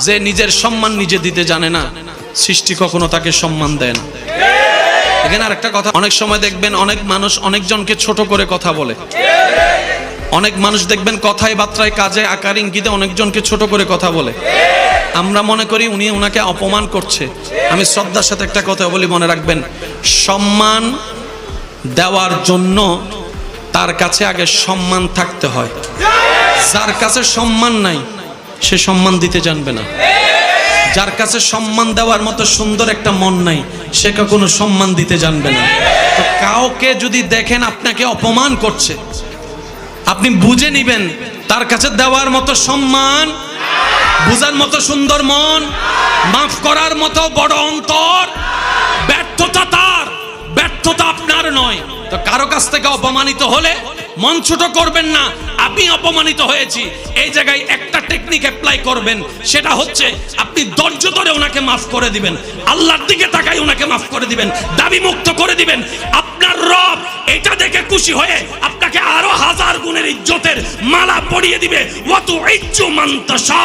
যে নিজের সম্মান নিজে দিতে জানে না, সৃষ্টি কখনো তাকে সম্মান দেয় না। এখানে আরেকটা কথা, অনেক সময় দেখবেন অনেক মানুষ অনেকজনকে ছোট করে কথা বলে। অনেক মানুষ দেখবেন কথায় বার্তায় কাজে আকার ইঙ্গিতে অনেকজনকে ছোট করে কথা বলে। আমরা মনে করি উনি ওনাকে অপমান করছে। আমি শ্রদ্ধার সাথে একটা কথা বলি, মনে রাখবেন, সম্মান দেওয়ার জন্য তার কাছে আগে সম্মান থাকতে হয়। যার কাছে সম্মান নাই সে সম্মান দিতে জানবে না। যার কাছে সম্মান দেওয়ার মতো সুন্দর একটা মন নাই সে কখনো সম্মান দিতে জানবে না। তো কাউকে যদি দেখেন আপনাকে অপমান করছে, আপনি বুঝে নিবেন তার কাছে দেওয়ার মতো সম্মান, বুঝার মতো সুন্দর মন, মাফ করার মতো বড় অন্তর। ব্যর্থতা তার, ব্যর্থতা আপনার নয়। তো কারো কাছ থেকে অপমানিত হলে মন ছোট করবেন না। আমি অপমানিত হয়েছি, এই জায়গায় একটা টেকনিক অ্যাপ্লাই করবেন, সেটা হচ্ছে আপনি ধৈর্য ধরে ওনাকে মাফ করে দিবেন, আল্লাহর দিকে তাকাই ওনাকে মাফ করে দিবেন, দাবি মুক্ত করে দিবেন। আপনার রব এটা দেখে খুশি হয়ে আপনাকে আরো 1000 গুণের ইজ্জতের মালা পরিয়ে দিবে। ওয়াতু ইজ্জু মান তাশা।